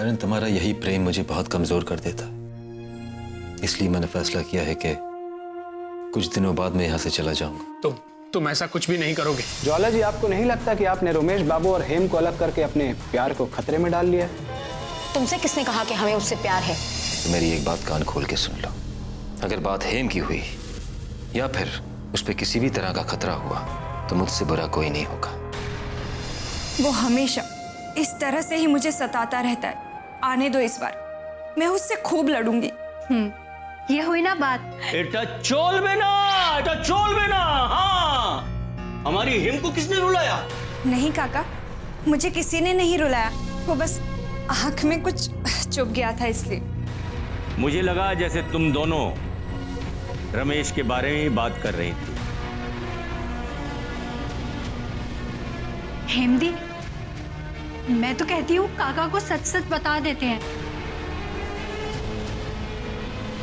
आर्यन, तुम्हारा यही प्रेम मुझे बहुत कमजोर कर देता, इसलिए मैंने फैसला किया है कि कुछ दिनों बाद मैं यहाँ से चला जाऊंगा। तुम ऐसा कुछ भी नहीं करोगे। ज्वाला जी, आपको नहीं लगता कि आपने रोमेश बाबू और हेम को अलग करके अपने प्यार को खतरे में डाल लिया? तुमसे किसने कहा कि हमें उससे प्यार है? तो मेरी एक बात कान खोल के सुन लो, अगर बात हेम की हुई या फिर उस पर किसी भी तरह का खतरा हुआ तो मुझसे बुरा कोई नहीं होगा। वो हमेशा इस तरह से ही मुझे सताता रहता है। आने दो, इस बार मैं उससे खूब लड़ूंगी। ये हुई ना बात। এটা চলবে না, এটা চলবে না। हाँ, हमारी हेम को किसने रुलाया? नहीं काका, मुझे किसी ने नहीं रुलाया, वो बस आंख में कुछ चुभ गया था इसलिए। मुझे लगा जैसे तुम दोनों रमेश के बारे में ही बात कर रही थी। हेमदी, मैं तो कहती हूँ काका को सच सच बता देते हैं।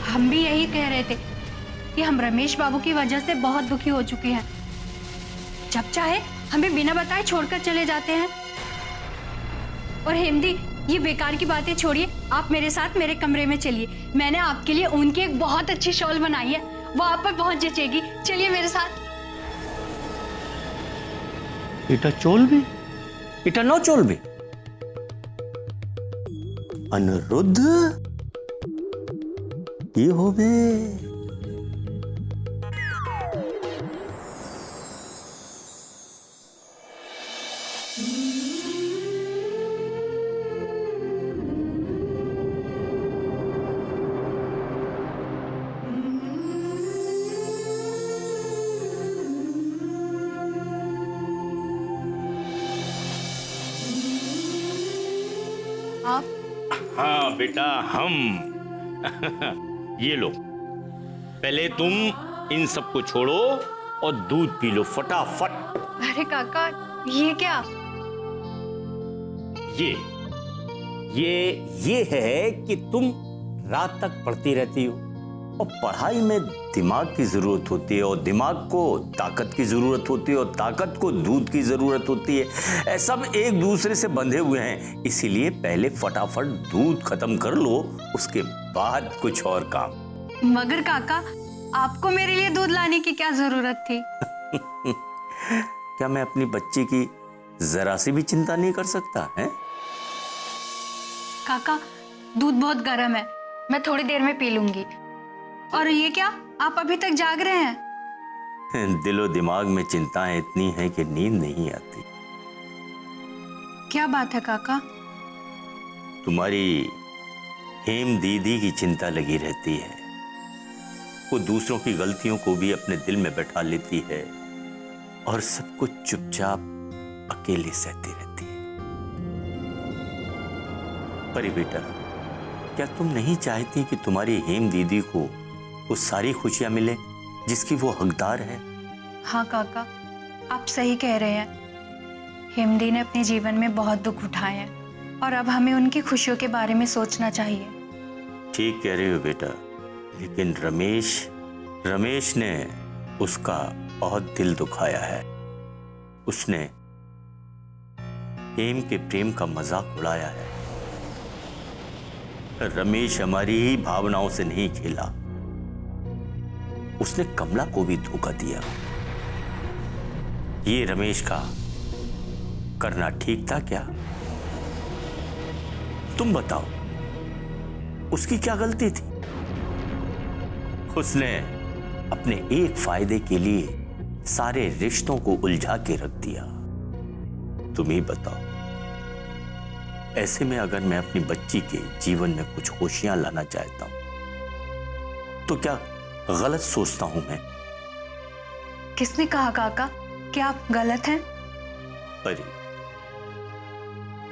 हम भी यही कह रहे थे कि हम रमेश बाबू की वजह से बहुत दुखी हो चुके हैं। जब चाहे हमें बिना बताए छोड़कर चले जाते हैं। और हेमदी, ये बेकार की बातें छोड़िए, आप मेरे साथ मेरे कमरे में चलिए। मैंने आपके लिए ऊन की एक बहुत अच्छी शॉल बनाई है, वो आप पर बहुत जचेगी। चलिए मेरे साथ। এটা চলবে, এটা না চলবে। अनुरुद्ध, কি হবে? आप? हाँ बेटा, हम ये लो, पहले तुम इन सबको छोड़ो और दूध पी लो फटाफट। अरे काका, ये क्या? ये है कि तुम रात तक पढ़ती रहती हो और पढ़ाई में दिमाग की जरूरत होती है और दिमाग को ताकत की जरूरत होती है और ताकत को दूध की जरूरत होती है। सब एक दूसरे से बंधे हुए हैं, इसीलिए पहले फटाफट दूध खत्म कर लो, उसके बाद कुछ और काम। मगर काका, आपको मेरे लिए दूध लाने की क्या जरूरत थी? क्या मैं अपनी बच्ची की जरा सी भी चिंता नहीं कर सकता है? काका, दूध बहुत गर्म है, मैं थोड़ी देर में पी लूंगी। और ये क्या, आप अभी तक जाग रहे हैं? दिलो दिमाग में चिंताएं इतनी हैं कि नींद नहीं आती। क्या बात है काका? तुम्हारी हेम दीदी की चिंता लगी रहती है। वो दूसरों की गलतियों को भी अपने दिल में बैठा लेती है और सब कुछ चुपचाप अकेले सहती रहती है। परी बेटा, क्या तुम नहीं चाहती कि तुम्हारी हेम दीदी को वो सारी खुशियां मिले जिसकी वो हकदार है? हाँ काका, आप सही कह रहे हैं। हेमदी ने अपने जीवन में बहुत दुख उठाए हैं और अब हमें उनकी खुशियों के बारे में सोचना चाहिए। ठीक कह रहे हो बेटा, लेकिन रमेश ने उसका बहुत दिल दुखाया है। उसने हेम के प्रेम का मजाक उड़ाया है। रमेश हमारी ही भावनाओं से नहीं खेला, उसने कमला को भी धोखा दिया। ये रमेश का करना ठीक था क्या? तुम बताओ, उसकी क्या गलती थी? उसने अपने एक फायदे के लिए सारे रिश्तों को उलझा के रख दिया। तुम ही बताओ, ऐसे में अगर मैं अपनी बच्ची के जीवन में कुछ खुशियां लाना चाहता हूं तो क्या गलत सोचता हूं मैं? किसने कहा काका कि आप गलत हैं? परी,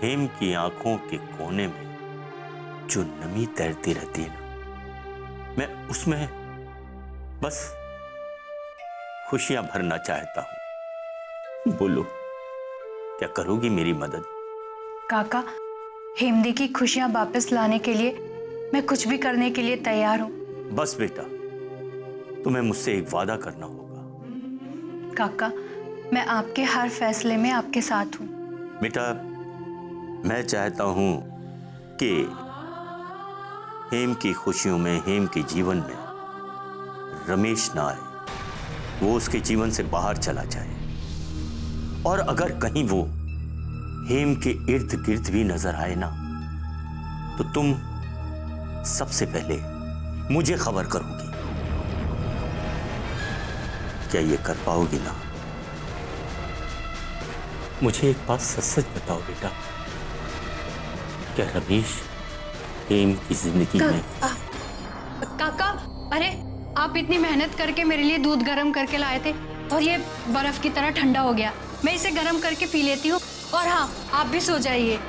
हेम की आंखों के कोने में जो नमी तैरती रहती है ना, मैं उसमें बस खुशियां भरना चाहता हूं। बोलो, क्या करोगी मेरी मदद? काका, हेमदी की खुशियां वापस लाने के लिए मैं कुछ भी करने के लिए तैयार हूं। बस बेटा, तुम्हें मुझसे एक वादा करना होगा। काका, मैं आपके हर फैसले में आपके साथ हूं। बेटा, मैं चाहता हूं कि हेम की खुशियों में, हेम के जीवन में रमेश ना आए, वो उसके जीवन से बाहर चला जाए। और अगर कहीं वो हेम के इर्द गिर्द भी नजर आए ना, तो तुम सबसे पहले मुझे खबर करोगी। क्या ये कर पाओगी ना? मुझे एक बात सच सच बताओ बेटा, क्या रमेश हेम की जिंदगी में? काका, अरे आप इतनी मेहनत करके मेरे लिए दूध गर्म करके लाए थे और ये बर्फ की तरह ठंडा हो गया। मैं इसे गर्म करके पी लेती हूँ। और हाँ, आप भी सो जाइए।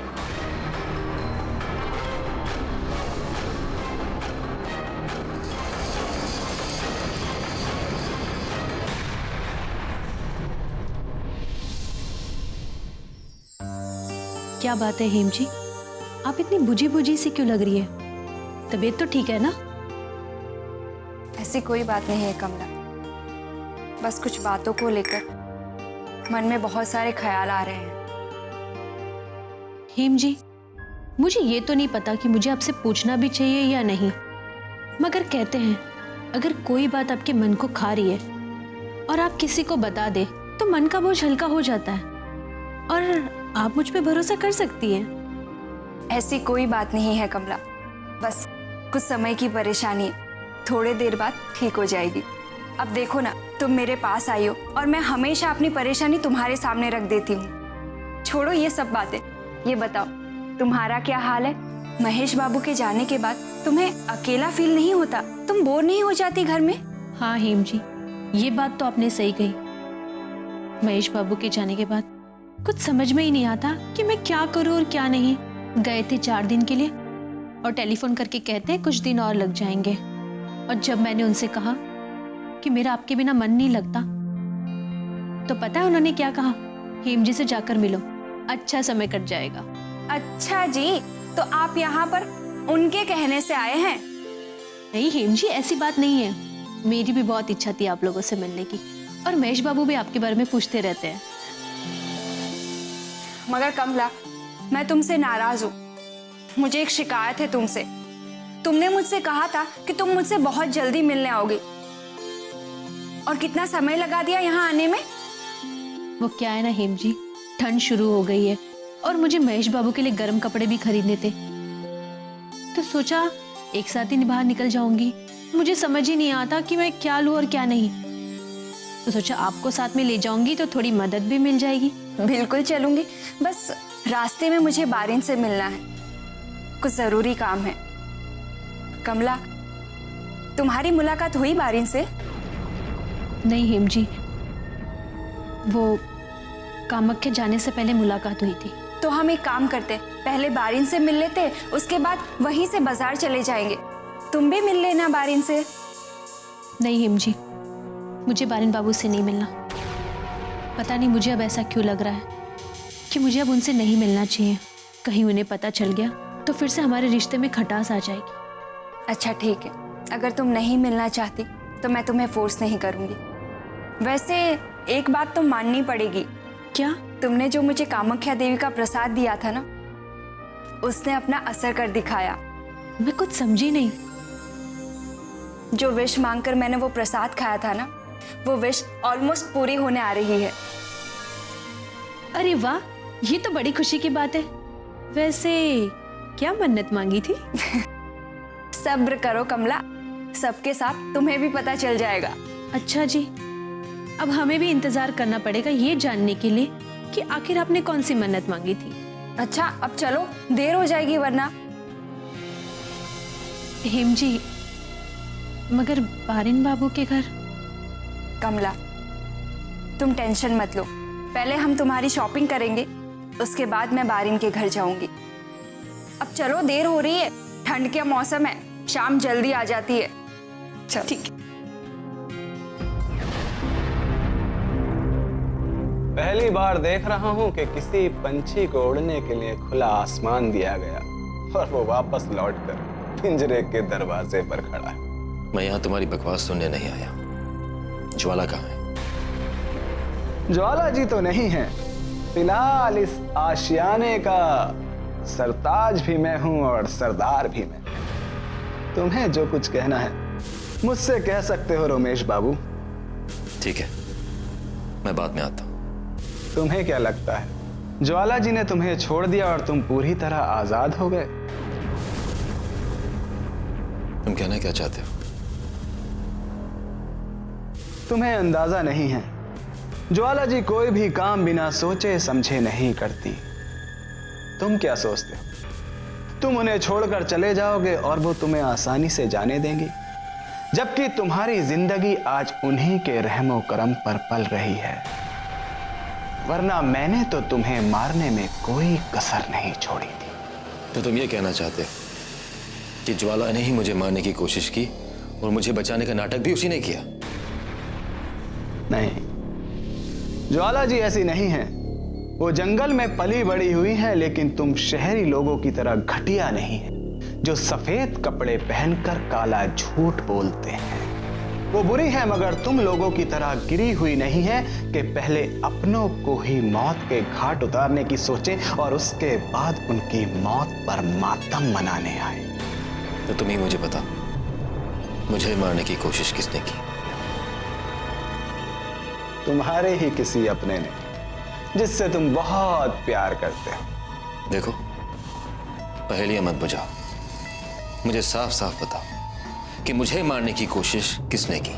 क्या बात है हेम जी, आप इतनी बुझी बुझी सी क्यों लग रही है? तबीयत तो ठीक है ना? ऐसी कोई बात नहीं है कमला, बस कुछ बातों को लेकर मन में बहुत सारे ख्याल आ रहे हैं। हेम जी, मुझे ये तो नहीं पता कि मुझे आपसे पूछना भी चाहिए या नहीं, मगर कहते हैं अगर कोई बात आपके मन को खा रही है और आप किसी को बता दे तो मन का बोझ हल्का हो जाता है। और आप मुझ पे भरोसा कर सकती हैं। ऐसी कोई बात नहीं है कमला, बस कुछ समय की परेशानी है, थोड़े देर बाद ठीक हो जाएगी। अब देखो ना, तुम मेरे पास आई हो और मैं हमेशा अपनी परेशानी तुम्हारे सामने रख देती हूँ। छोड़ो ये सब बातें, ये बताओ तुम्हारा क्या हाल है? महेश बाबू के जाने के बाद तुम्हें अकेला फील नहीं होता? तुम बोर नहीं हो जाती घर में? हाँ हेम जी, ये बात तो आपने सही कही। महेश बाबू के जाने के बाद कुछ समझ में ही नहीं आता कि मैं क्या करूं और क्या नहीं। गए थे 4 दिन के लिए और टेलीफोन करके कहते हैं कुछ दिन और लग जाएंगे। और जब मैंने उनसे कहा कि मेरा आपके बिना मन नहीं लगता, तो पता है उन्होंने क्या कहा? हेम जी से जाकर मिलो, अच्छा समय कट जाएगा। अच्छा जी, तो आप यहाँ पर उनके कहने से आए हैं? नहीं हेम जी, ऐसी बात नहीं है। मेरी भी बहुत इच्छा थी आप लोगों से मिलने की, और महेश बाबू भी आपके बारे में पूछते रहते हैं। मगर कमला, मैं तुमसे नाराज हूँ। मुझे एक शिकायत है तुमसे। तुमने मुझसे कहा था कि तुम मुझसे बहुत जल्दी मिलने आओगी, और कितना समय लगा दिया यहाँ आने में। वो क्या है ना हेम जी, ठंड शुरू हो गई है और मुझे महेश बाबू के लिए गर्म कपड़े भी खरीदने थे, तो सोचा एक साथ ही बाहर निकल जाऊंगी। मुझे समझ ही नहीं आता कि मैं क्या लूं और क्या नहीं, तो सोचा आपको साथ में ले जाऊंगी तो थोड़ी मदद भी मिल जाएगी। बिल्कुल चलूंगी, बस रास्ते में मुझे बारिन से मिलना है, कुछ जरूरी काम है। कमला, तुम्हारी मुलाकात हुई बारिन से? नहीं हेम जी, वो कामाख्या जाने से पहले मुलाकात हुई थी। तो हम एक काम करते, पहले बारिन से मिल लेते, उसके बाद वहीं से बाजार चले जाएंगे। तुम भी मिल लेना बारिन से। नहीं हेम जी, मुझे बारिन बाबू से नहीं मिलना। पता नहीं मुझे अब ऐसा क्यों लग रहा है कि मुझे अब उनसे नहीं मिलना चाहिए। कहीं उन्हें पता चल गया तो फिर से हमारे रिश्ते में खटास आ जाएगी। अच्छा ठीक है, अगर तुम नहीं मिलना चाहती तो मैं तुम्हें फोर्स नहीं करूंगी। वैसे एक बात तो माननी पड़ेगी। क्या? तुमने जो मुझे कामाख्या देवी का प्रसाद दिया था ना, उसने अपना असर कर दिखाया। मैं कुछ समझी नहीं। जो विश मांगकर मैंने वो प्रसाद खाया था ना, वो विश ऑलमोस्ट पूरी होने आ रही है। अरे वाह, ये तो बड़ी खुशी की बात है। वैसे क्या मन्नत मांगी थी? सब्र करो कमला, सबके साथ तुम्हें भी पता चल जाएगा। अच्छा जी, अब हमें भी इंतजार करना पड़ेगा ये जानने के लिए कि आखिर आपने कौन सी मन्नत मांगी थी। अच्छा अब चलो, देर हो जाएगी वरना। हेम जी, मगर बारिन बाबू के घर? कमला, तुम टेंशन मत लो, पहले हम तुम्हारी शॉपिंग करेंगे, उसके बाद मैं बारिन के घर जाऊंगी। अब चलो, देर हो रही है, ठंड का मौसम है, शाम जल्दी आ जाती है। चलो ठीक है। पहली बार देख रहा हूं कि किसी पंछी को उड़ने के लिए खुला आसमान दिया गया और वो वापस लौटकर पिंजरे के दरवाजे पर खड़ा है। मैं यहाँ तुम्हारी बकवास सुनने नहीं आया। ज्वाला कहाँ है? ज्वाला जी तो नहीं है, फिलहाल इस आशियाने का सरताज भी मैं हूं और सरदार भी मैं। तुम्हें जो कुछ कहना है मुझसे कह सकते हो रमेश बाबू। ठीक है, मैं बाद में आता हूं। तुम्हें क्या लगता है ज्वाला जी ने तुम्हें छोड़ दिया और तुम पूरी तरह आजाद हो गए? तुम कहना क्या चाहते हो? तुम्हें अंदाजा नहीं है, ज्वाला जी कोई भी काम बिना सोचे समझे नहीं करती। तुम क्या सोचते हो? तुम उन्हें छोड़कर चले जाओगे और वो तुम्हें आसानी से जाने देंगी, जबकि तुम्हारी जिंदगी आज उन्हीं के रहमो करम पर पल रही है। वरना मैंने तो तुम्हें मारने में कोई कसर नहीं छोड़ी थी। तो तुम ये कहना चाहते हो कि ज्वाला ने ही मुझे मारने की कोशिश की और मुझे बचाने का नाटक भी उसी ने किया? नहीं, ज्वाला जी ऐसी नहीं है। वो जंगल में पली बड़ी हुई है, लेकिन तुम शहरी लोगों की तरह घटिया नहीं है जो सफेद कपड़े पहनकर काला झूठ बोलते हैं। वो बुरी है मगर तुम लोगों की तरह गिरी हुई नहीं है कि पहले अपनों को ही मौत के घाट उतारने की सोचे और उसके बाद उनकी मौत पर मातम मनाने आए। तो तुम ही मुझे बता, मुझे मारने की कोशिश किसने की? तुम्हारे ही किसी अपने ने, जिससे तुम बहुत प्यार करते हो। देखो, पहेलियां मत बुझाओ, मुझे साफ साफ बताओ कि मुझे मारने की कोशिश किसने की?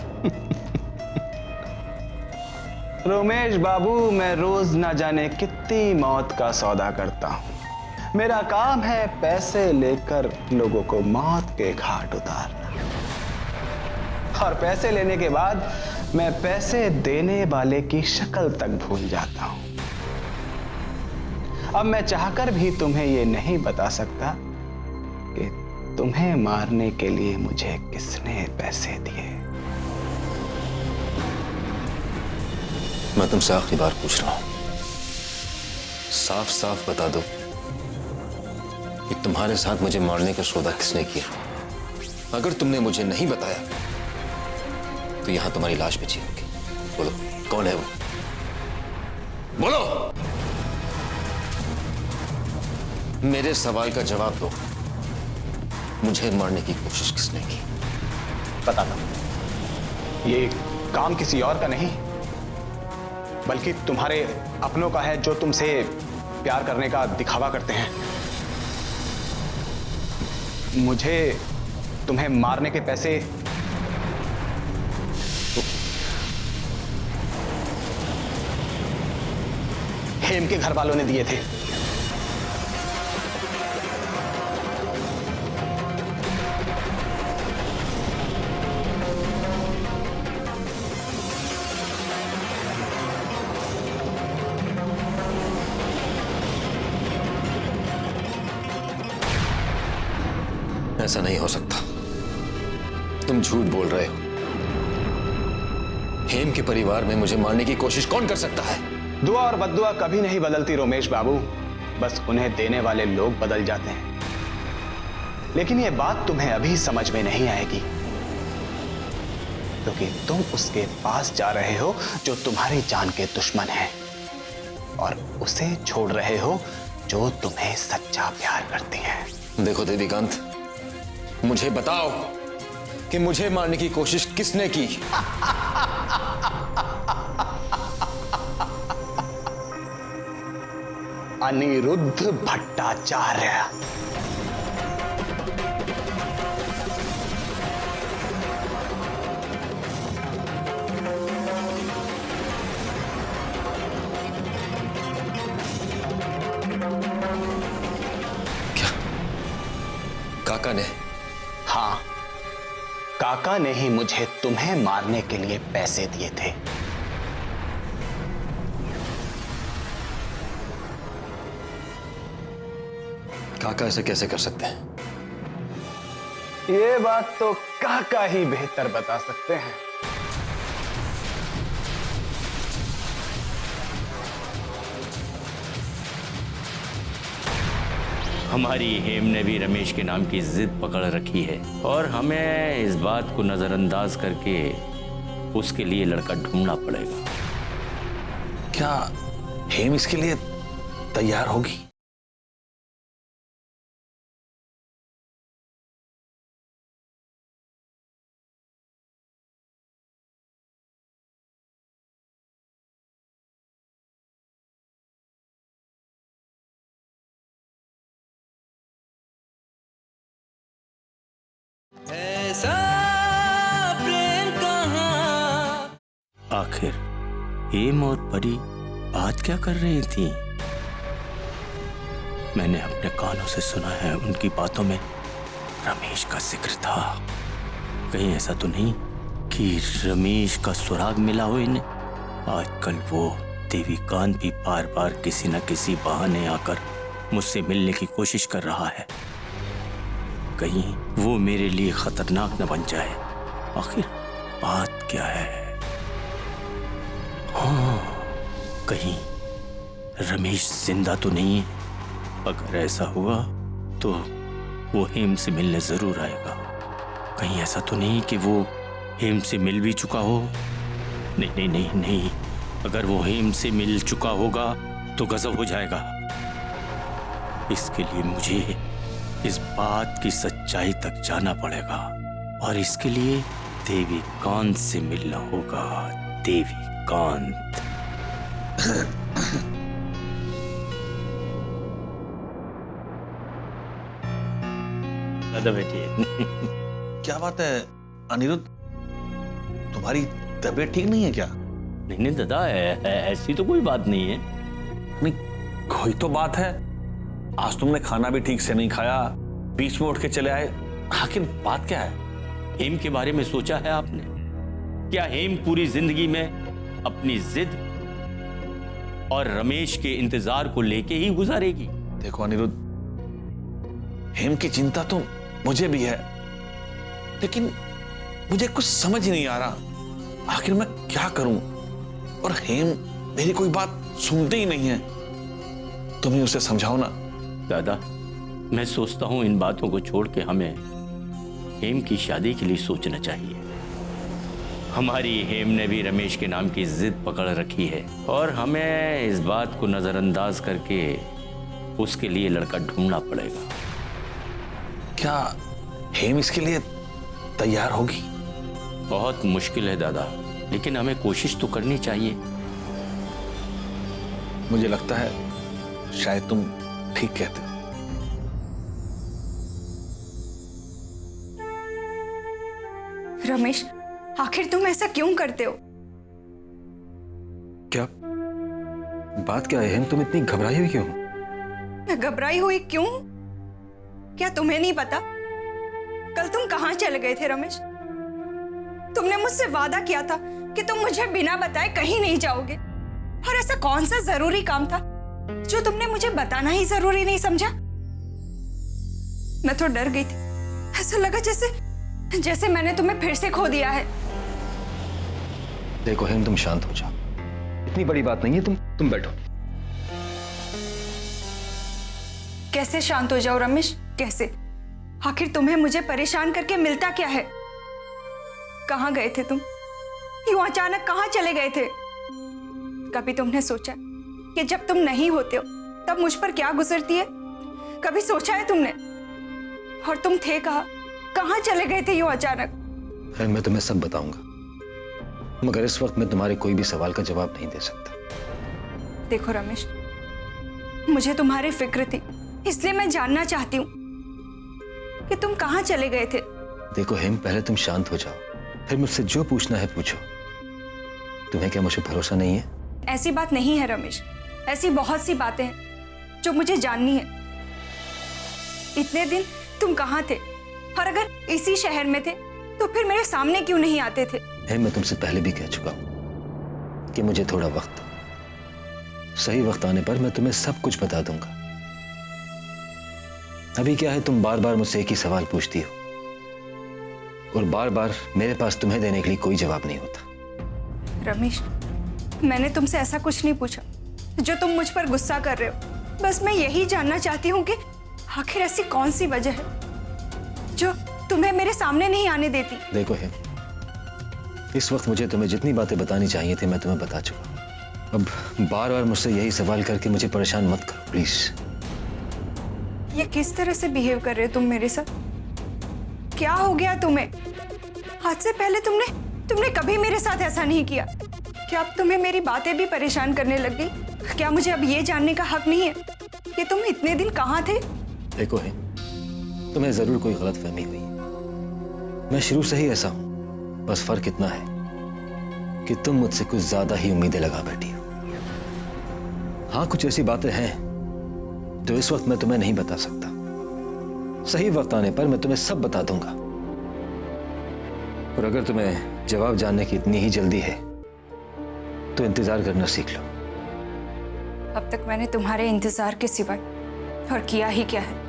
रमेश बाबू, मैं रोज न जाने कितनी मौत का सौदा करता हूं। मेरा काम है पैसे लेकर लोगों को मौत के घाट उतारना, और पैसे लेने के बाद मैं पैसे देने वाले की शक्ल तक भूल जाता हूं। अब मैं चाहकर भी तुम्हें यह नहीं बता सकता कि तुम्हें मारने के लिए मुझे किसने पैसे दिए। मैं तुमसे आखिरी बार पूछ रहा हूं, साफ साफ बता दो कि तुम्हारे साथ मुझे मारने का सौदा किसने किया। अगर तुमने मुझे नहीं बताया तो यहां तुम्हारी लाश बिछी होगी। बोलो, कौन है वो? बोलो, मेरे सवाल का जवाब दो। मुझे मारने की कोशिश किसने की? बता दो। ये काम किसी और का नहीं, बल्कि तुम्हारे अपनों का है जो तुमसे प्यार करने का दिखावा करते हैं। मुझे तुम्हें मारने के पैसे हेम के घर वालों ने दिए थे। ऐसा नहीं हो सकता, तुम झूठ बोल रहे हो। हेम के परिवार में मुझे मारने की कोशिश कौन कर सकता है? दुआ और बद्दुआ कभी नहीं बदलती रमेश बाबू, बस उन्हें देने वाले लोग बदल जाते हैं। लेकिन यह बात तुम्हें अभी समझ में नहीं आएगी, क्योंकि तुम उसके पास जा रहे हो जो तुम्हारी जान के दुश्मन है, और उसे छोड़ रहे हो जो तुम्हें सच्चा प्यार करती है। देखो देवीकांत, मुझे बताओ कि मुझे मारने की कोशिश किसने की? अनिरुद्ध भट्टाचार्य। क्या काका ने? हाँ, काका ने ही मुझे तुम्हें मारने के लिए पैसे दिए थे। काका ऐसे कैसे कर सकते हैं? ये बात तो काका ही बेहतर बता सकते हैं। हमारी हेम ने भी रमेश के नाम की जिद पकड़ रखी है और हमें इस बात को नजरअंदाज करके उसके लिए लड़का ढूंढना पड़ेगा। क्या हेम इसके लिए तैयार होगी? ऐसा प्रेम कहाँ। आखिर हेम और परी बात क्या कर रही थी? मैंने अपने कानों से सुना है उनकी बातों में रमेश का जिक्र था। कहीं ऐसा तो नहीं कि रमेश का सुराग मिला हो इन्हें? आजकल वो देवीकांत भी बार बार किसी न किसी बहाने आकर मुझसे मिलने की कोशिश कर रहा है। कहीं वो मेरे लिए खतरनाक न बन जाए। आखिर बात क्या है? हाँ, कहीं रमेश जिंदा तो नहीं है? अगर ऐसा हुआ तो वो हेम से मिलने जरूर आएगा। कहीं ऐसा तो नहीं कि वो हेम से मिल भी चुका हो? नहीं नहीं नहीं नहीं, अगर वो हेम से मिल चुका होगा तो गजब हो जाएगा। इसके लिए मुझे इस बात की सच्चाई तक जाना पड़ेगा और इसके लिए देवीकांत से मिलना होगा। देवीकांत। दादा बेटी। क्या बात है अनिरुद्ध, तुम्हारी तबीयत ठीक नहीं है क्या? नहीं नहीं दादा, ऐसी तो कोई बात नहीं है। नहीं, कोई तो बात है। आज तुमने खाना भी ठीक से नहीं खाया, बीच में उठ के चले आए। आखिर बात क्या है? हेम के बारे में सोचा है आपने? क्या हेम पूरी जिंदगी में अपनी जिद और रमेश के इंतजार को लेके ही गुजारेगी? देखो अनिरुद्ध, हेम की चिंता तो मुझे भी है, लेकिन मुझे कुछ समझ ही नहीं आ रहा आखिर मैं क्या करूं। और हेम मेरी कोई बात सुनती ही नहीं है। तुम ही उसे समझाओ ना। दादा, मैं सोचता हूं इन बातों को छोड़ के हमें हेम की शादी के लिए सोचना चाहिए। हमारी हेम ने भी रमेश के नाम की जिद पकड़ रखी है और हमें इस बात को नजरअंदाज करके उसके लिए लड़का ढूंढना पड़ेगा। क्या हेम इसके लिए तैयार होगी? बहुत मुश्किल है दादा, लेकिन हमें कोशिश तो करनी चाहिए। मुझे लगता है शायद तुम ठीक कहते हो। रमेश, आखिर तुम ऐसा क्यों करते हो? क्या बात क्या है हेम, तुम इतनी घबराई हुई क्यों? मैं घबराई हुई क्यों? क्या तुम्हें नहीं पता कल तुम कहां चले गए थे रमेश? तुमने मुझसे वादा किया था कि तुम मुझे बिना बताए कहीं नहीं जाओगे, और ऐसा कौन सा जरूरी काम था जो तुमने मुझे बताना ही जरूरी नहीं समझा? मैं तो डर गई थी। ऐसा लगा जैसे मैंने तुम्हें फिर से खो दिया है। देखो हेम, तुम शांत हो जाओ, इतनी बड़ी बात नहीं है। तुम बैठो। कैसे शांत हो जाओ रमेश, कैसे? आखिर तुम्हें मुझे परेशान करके मिलता क्या है? कहां गए थे तुम? यूं अचानक कहां चले गए थे? कभी तुमने सोचा कि जब तुम नहीं होते हो तब मुझ पर क्या गुजरती है? कभी सोचा है तुमने? और तुम थे कहां चले गए थे यूं अचानक? मैं तुम्हें सब बताऊंगा, मगर इस वक्त मैं तुम्हारे कोई भी सवाल का जवाब नहीं दे सकता। देखो रमेश, मुझे तुम्हारी फिक्र थी, इसलिए मैं जानना चाहती हूँ कि तुम कहां चले गए थे। देखो हेम, पहले तुम शांत हो जाओ, फिर मुझसे जो पूछना है पूछो। तुम्हें क्या मुझे भरोसा नहीं है? ऐसी बात नहीं है रमेश, ऐसी बहुत सी बातें हैं जो मुझे जाननी है। इतने दिन तुम कहां थे, और अगर इसी शहर में थे तो फिर मेरे सामने क्यों नहीं आते थे? मैं तुमसे पहले भी कह चुका हूं कि मुझे थोड़ा वक्त दो। सही वक्त आने पर मैं तुम्हें सब कुछ बता दूंगा। अभी क्या है, तुम बार बार मुझसे एक ही सवाल पूछती हो, और बार बार मेरे पास तुम्हें देने के लिए कोई जवाब नहीं होता। रमेश, मैंने तुमसे ऐसा कुछ नहीं पूछा जो तुम मुझ पर गुस्सा कर रहे हो। बस मैं यही जानना चाहती हूँ कि आखिर ऐसी कौन सी वजह है जो तुम्हें मेरे सामने नहीं आने देती। देखो हेम, इस वक्त मुझे तुम्हें जितनी बातें बतानी चाहिए थी मैं तुम्हें बता चुका। अब बार बार मुझसे यही सवाल करके मुझे परेशान मत करो प्लीज। ये किस तरह से बिहेव कर रहे हो तुम मेरे साथ? क्या हो गया तुम्हें? आज से पहले तुमने कभी मेरे साथ ऐसा नहीं किया। क्या अब तुम्हें मेरी बातें भी परेशान करने लग गई? क्या मुझे अब ये जानने का हक नहीं है कि तुम इतने दिन कहाँ थे? देखो हेम, तुम्हें जरूर कोई गलतफहमी हुई, मैं शुरू से ही ऐसा हूं, बस फर्क इतना है कि तुम मुझसे कुछ ज्यादा ही उम्मीदें लगा बैठी हो। हाँ, कुछ ऐसी बातें हैं जो इस वक्त मैं तुम्हें नहीं बता सकता। सही वक्त आने पर मैं तुम्हें सब बता दूंगा। और अगर तुम्हें जवाब जानने की इतनी ही जल्दी है तो इंतजार करना सीख लो। अब तक मैंने तुम्हारे इंतजार के सिवाय और किया ही क्या है।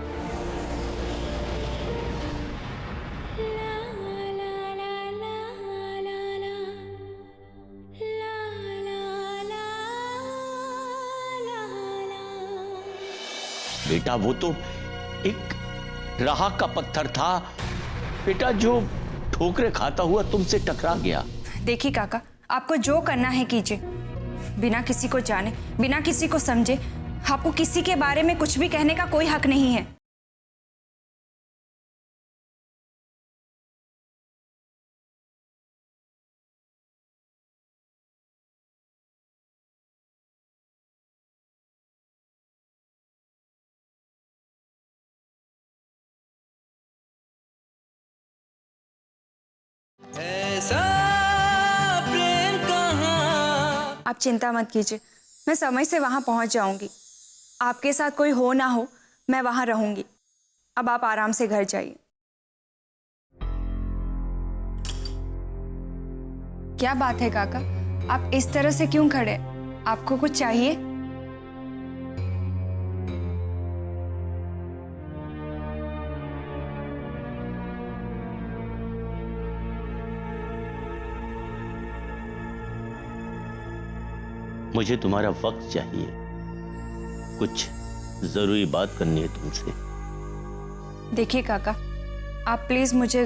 बेटा वो तो एक राह का पत्थर था बेटा, जो ठोकरे खाता हुआ तुमसे टकरा गया। देखिए काका, आपको जो करना है कीजिए, बिना किसी को जाने, बिना किसी को समझे। आपको किसी के बारे में कुछ भी कहने का कोई हक नहीं है। ऐसा प्रेम कहाँ। आप चिंता मत कीजिए, मैं समय से वहां पहुंच जाऊंगी। आपके साथ कोई हो ना हो, मैं वहां रहूंगी। अब आप आराम से घर जाइए। क्या बात है काका, आप इस तरह से क्यों खड़े? आपको कुछ चाहिए? मुझे तुम्हारा वक्त चाहिए, कुछ जरूरी बात करनी है तुमसे। देखिए काका, आप प्लीज मुझे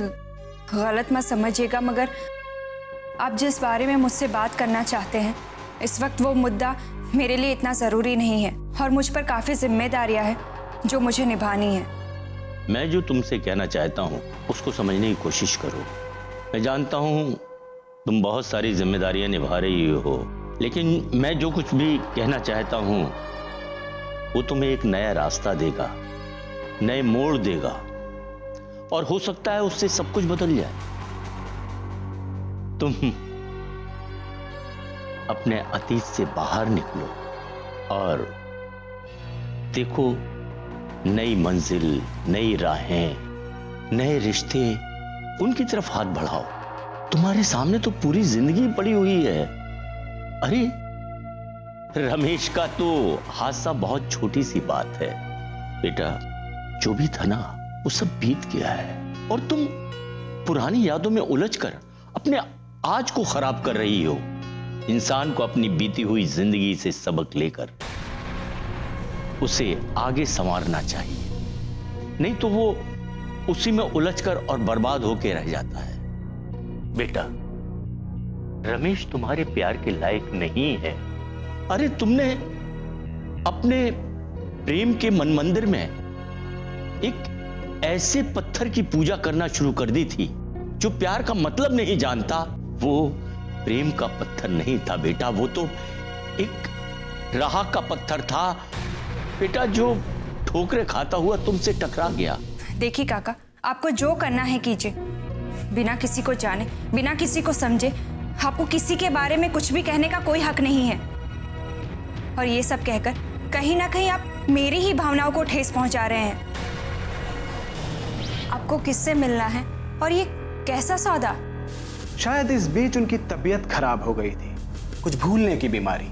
गलत मत समझिएगा, मगर आप जिस बारे में मुझसे बात करना चाहते हैं, इस वक्त वो मुद्दा मेरे लिए इतना जरूरी नहीं है और मुझ पर काफी जिम्मेदारियां हैं जो मुझे निभानी है। मैं जो तुमसे कहना चाहता हूँ उसको समझने की कोशिश करो। मैं जानता हूँ तुम बहुत सारी जिम्मेदारियां निभा रही हो, लेकिन मैं जो कुछ भी कहना चाहता हूं वो तुम्हें एक नया रास्ता देगा, नए मोड़ देगा, और हो सकता है उससे सब कुछ बदल जाए। तुम अपने अतीत से बाहर निकलो और देखो नई मंजिल, नई राहें, नए रिश्ते, उनकी तरफ हाथ बढ़ाओ। तुम्हारे सामने तो पूरी जिंदगी पड़ी हुई है। अरे रमेश का तो हादसा बहुत छोटी सी बात है बेटा, जो भी था ना वो सब बीत गया है, और तुम पुरानी यादों में उलझकर अपने आज को खराब कर रही हो। इंसान को अपनी बीती हुई जिंदगी से सबक लेकर उसे आगे संवारना चाहिए, नहीं तो वो उसी में उलझकर और बर्बाद होकर रह जाता है। बेटा, रमेश तुम्हारे प्यार के लायक नहीं है। अरे तुमने अपने प्रेम के मन मंदिर में एक ऐसे पत्थर की पूजा करना शुरू कर दी थी जो प्यार का मतलब नहीं जानता। वो प्रेम का पत्थर नहीं था बेटा, वो तो एक राह का पत्थर था बेटा, जो ठोकरे खाता हुआ तुमसे टकरा गया। देखिए काका, आपको जो करना है कीजिए, बिना किसी को जाने, बिना किसी को समझे। आपको किसी के बारे में कुछ भी कहने का कोई हक नहीं है। और ये सब कहकर कहीं ना कहीं आप मेरी ही भावनाओं को ठेस पहुंचा रहे हैं। आपको किससे मिलना है और ये कैसा सौदा? शायद इस बीच उनकी तबीयत खराब हो गई थी, कुछ भूलने की बीमारी।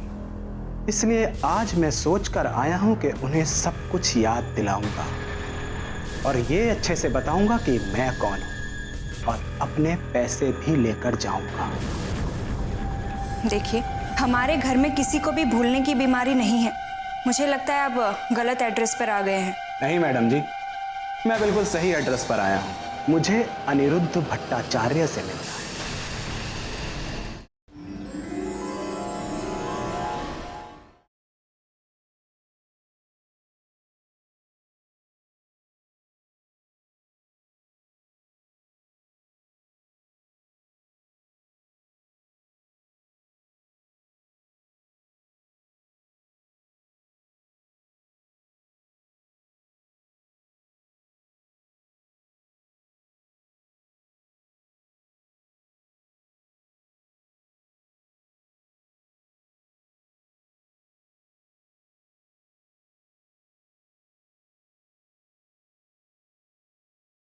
इसलिए आज मैं सोचकर आया हूं कि उन्हें सब कुछ याद दिलाऊंगा और ये अच्छे से बताऊंगा कि मैं कौन हूं, और अपने पैसे भी लेकर जाऊंगा। देखिए, हमारे घर में किसी को भी भूलने की बीमारी नहीं है। मुझे लगता है आप गलत एड्रेस पर आ गए हैं। नहीं मैडम जी, मैं बिल्कुल सही एड्रेस पर आया हूं। मुझे अनिरुद्ध भट्टाचार्य से मिलना है।